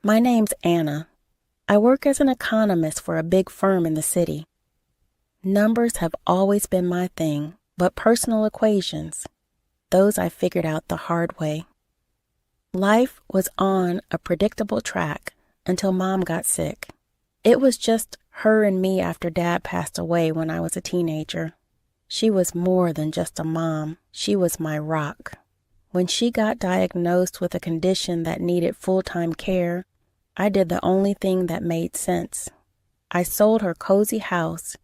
My name's Anna. I work as an economist for a big firm in the city. Numbers have always been my thing, but personal equations, those I figured out the hard way. Life was on a predictable track until Mom got sick. It was just her and me after Dad passed away when I was a teenager. She was more than just a mom. She was my rock. When she got diagnosed with a condition that needed full-time care, I did the only thing that made sense. I sold her cozy house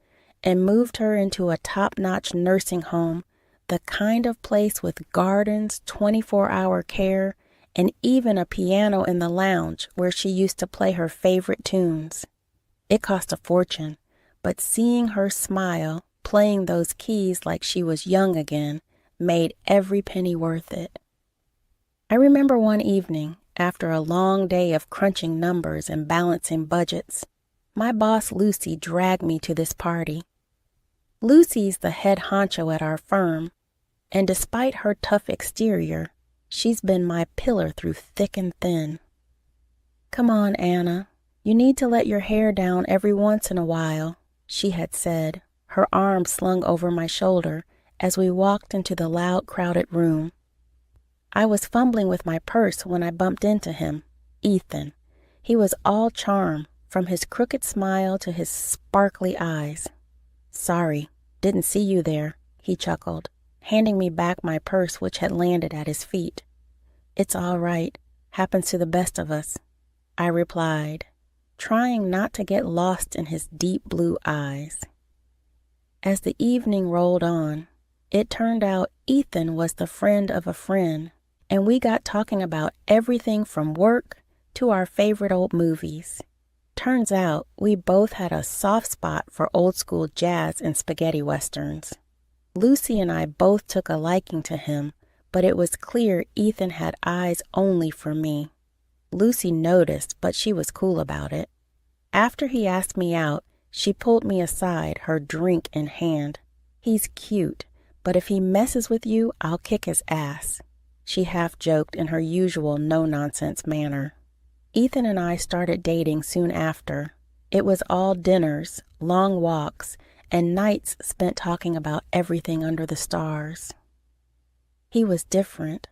and moved her into a top-notch nursing home, the kind of place with gardens, 24-hour care, and even a piano in the lounge where she used to play her favorite tunes. It cost a fortune, but seeing her smile, playing those keys like she was young again, made every penny worth it. I remember one evening, after a long day of crunching numbers and balancing budgets, my boss Lucy dragged me to this party. Lucy's the head honcho at our firm, and despite her tough exterior, she's been my pillar through thick and thin. "Come on, Anna. You need to let your hair down every once in a while," she had said, her arm slung over my shoulder as we walked into the loud, crowded room. I was fumbling with my purse when I bumped into him, Ethan. He was all charm, from his crooked smile to his sparkly eyes. "Sorry, didn't see you there," he chuckled, handing me back my purse which had landed at his feet. "It's all right. Happens to the best of us," I replied, trying not to get lost in his deep blue eyes. As the evening rolled on, it turned out Ethan was the friend of a friend, and we got talking about everything from work to our favorite old movies. Turns out we both had a soft spot for old-school jazz and spaghetti westerns. Lucy and I both took a liking to him, but it was clear Ethan had eyes only for me. Lucy noticed, but she was cool about it. After he asked me out, she pulled me aside, her drink in hand. "He's cute, but if he messes with you, I'll kick his ass," she half-joked in her usual no-nonsense manner. Ethan and I started dating soon after. It was all dinners, long walks, and nights spent talking about everything under the stars. He was different,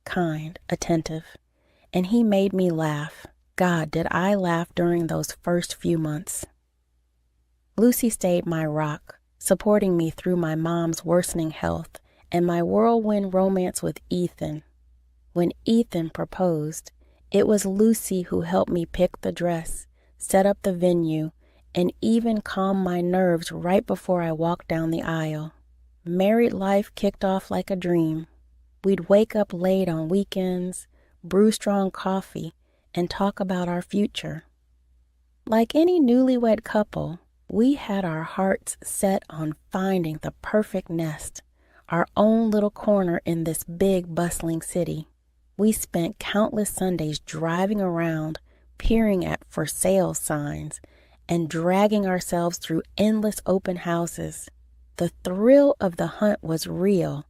kind, attentive, and he made me laugh. God, did I laugh during those first few months. Lucy stayed my rock, supporting me through my mom's worsening health and my whirlwind romance with Ethan. When Ethan proposed, it was Lucy who helped me pick the dress, set up the venue, and even calm my nerves right before I walked down the aisle. Married life kicked off like a dream. We'd wake up late on weekends, brew strong coffee, and talk about our future. Like any newlywed couple, we had our hearts set on finding the perfect nest, our own little corner in this big, bustling city. We spent countless Sundays driving around, peering at for sale signs, and dragging ourselves through endless open houses. The thrill of the hunt was real,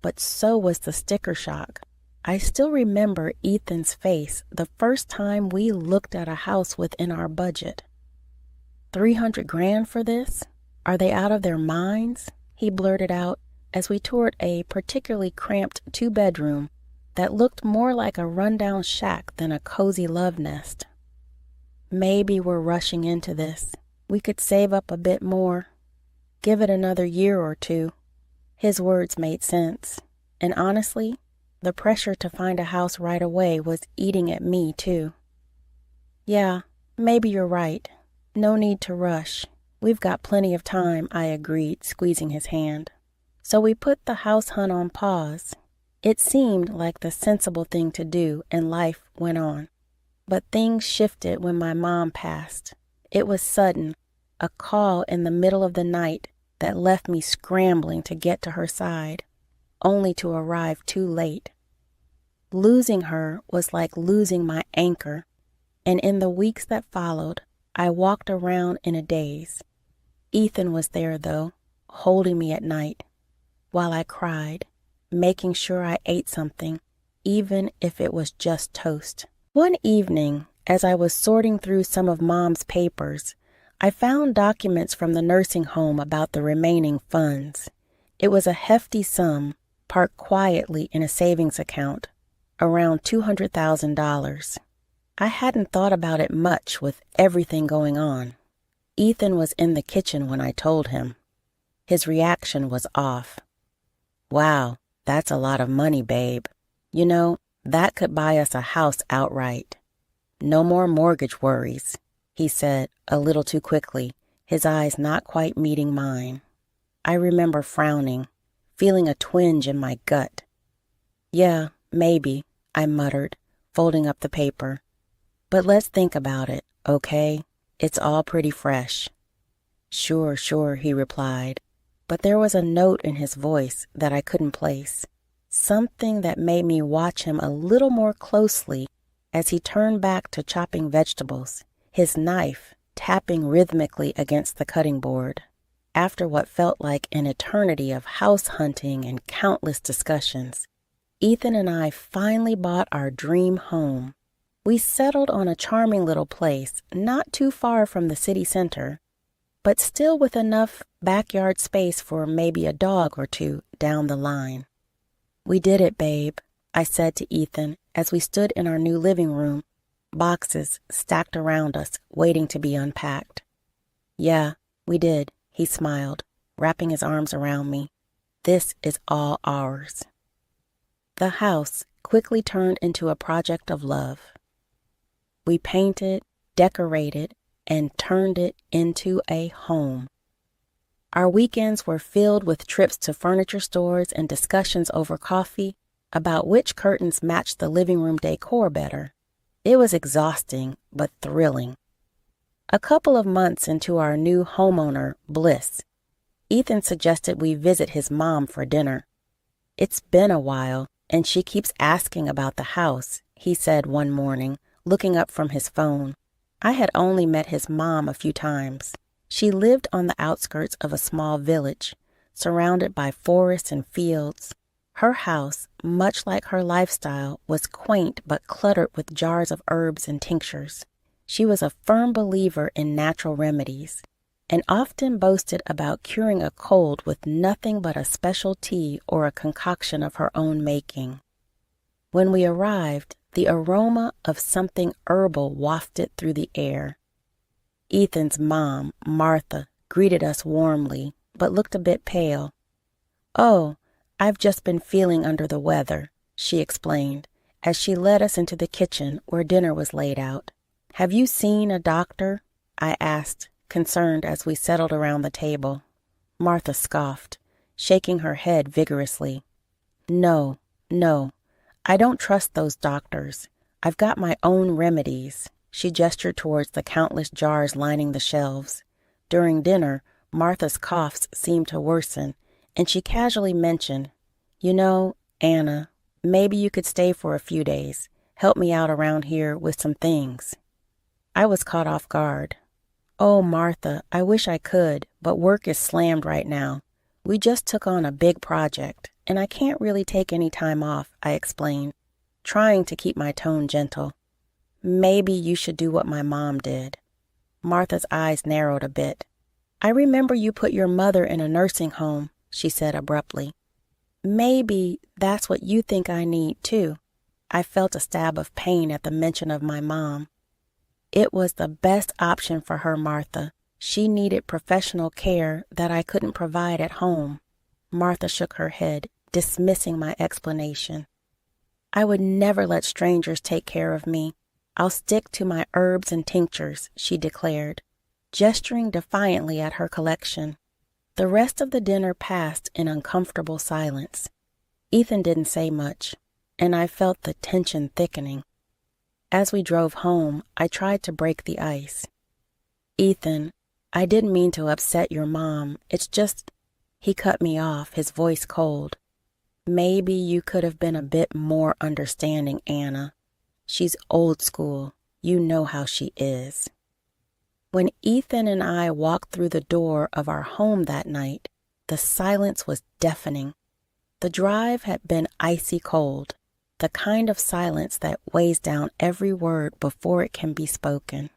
but so was the sticker shock. I still remember Ethan's face the first time we looked at a house within our budget. $300 grand for this? Are they out of their minds?" he blurted out as we toured a particularly cramped 2-bedroom that looked more like a rundown shack than a cozy love nest. "Maybe we're rushing into this. We could save up a bit more. Give it another year or two." His words made sense, and honestly, the pressure to find a house right away was eating at me, too. "Yeah, maybe you're right. No need to rush. We've got plenty of time," I agreed, squeezing his hand. So we put the house hunt on pause. It seemed like the sensible thing to do, and life went on. But things shifted when my mom passed. It was sudden, a call in the middle of the night that left me scrambling to get to her side, only to arrive too late. Losing her was like losing my anchor, and in the weeks that followed, I walked around in a daze. Ethan was there, though, holding me at night, while I cried, making sure I ate something, even if it was just toast. One evening, As I was sorting through some of Mom's papers, I found documents from the nursing home about the remaining funds. It was a hefty sum, parked quietly in a savings account, around $200,000. I hadn't thought about it much with everything going on. Ethan was in the kitchen when I told him. His reaction was off. "Wow, that's a lot of money, babe. You know, that could buy us a house outright. No more mortgage worries," he said a little too quickly, his eyes not quite meeting mine. I remember frowning, feeling a twinge in my gut. "Yeah, maybe," I muttered, folding up the paper. "But let's think about it, okay? It's all pretty fresh." Sure, he replied, but there was a note in his voice that I couldn't place, something that made me watch him a little more closely as he turned back to chopping vegetables, his knife tapping rhythmically against the cutting board. After what felt like an eternity of house hunting and countless discussions, Ethan and I finally bought our dream home. We settled on a charming little place not too far from the city center, but still with enough backyard space for maybe a dog or two down the line. "We did it, babe," I said to Ethan as we stood in our new living room, boxes stacked around us waiting to be unpacked. "Yeah, we did," he smiled, wrapping his arms around me. "This is all ours." The house quickly turned into a project of love. We painted, decorated, and turned it into a home. Our weekends were filled with trips to furniture stores and discussions over coffee about which curtains matched the living room decor better. It was exhausting, but thrilling. A couple of months into our new homeowner bliss, Ethan suggested we visit his mom for dinner. "It's been a while, and she keeps asking about the house," he said one morning, looking up from his phone. I had only met his mom a few times. She lived on the outskirts of a small village, surrounded by forests and fields. Her house, much like her lifestyle, was quaint but cluttered with jars of herbs and tinctures. She was a firm believer in natural remedies, and often boasted about curing a cold with nothing but a special tea or a concoction of her own making. When we arrived, the aroma of something herbal wafted through the air. Ethan's mom, Martha, greeted us warmly, but looked a bit pale. "Oh, I've just been feeling under the weather," she explained, as she led us into the kitchen where dinner was laid out. "Have you seen a doctor?" I asked, concerned as we settled around the table. Martha scoffed, shaking her head vigorously. No, I don't trust those doctors. I've got my own remedies." She gestured towards the countless jars lining the shelves. During dinner, Martha's coughs seemed to worsen, and she casually mentioned, "You know, Anna, maybe you could stay for a few days, help me out around here with some things." I was caught off guard. "Oh, Martha, I wish I could, but work is slammed right now. We just took on a big project, and I can't really take any time off," I explained, trying to keep my tone gentle. "Maybe you should do what my mom did." Martha's eyes narrowed a bit. "I remember you put your mother in a nursing home," she said abruptly. "Maybe that's what you think I need, too." I felt a stab of pain at the mention of my mom. "It was the best option for her, Martha. She needed professional care that I couldn't provide at home." Martha shook her head, dismissing my explanation. "I would never let strangers take care of me. I'll stick to my herbs and tinctures," she declared, gesturing defiantly at her collection. The rest of the dinner passed in uncomfortable silence. Ethan didn't say much, and I felt the tension thickening. As we drove home, I tried to break the ice. "Ethan, I didn't mean to upset your mom. It's just—" He cut me off, his voice cold. "Maybe you could have been a bit more understanding, Anna. She's old school. You know how she is." When Ethan and I walked through the door of our home that night, the silence was deafening. The drive had been icy cold, the kind of silence that weighs down every word before it can be spoken.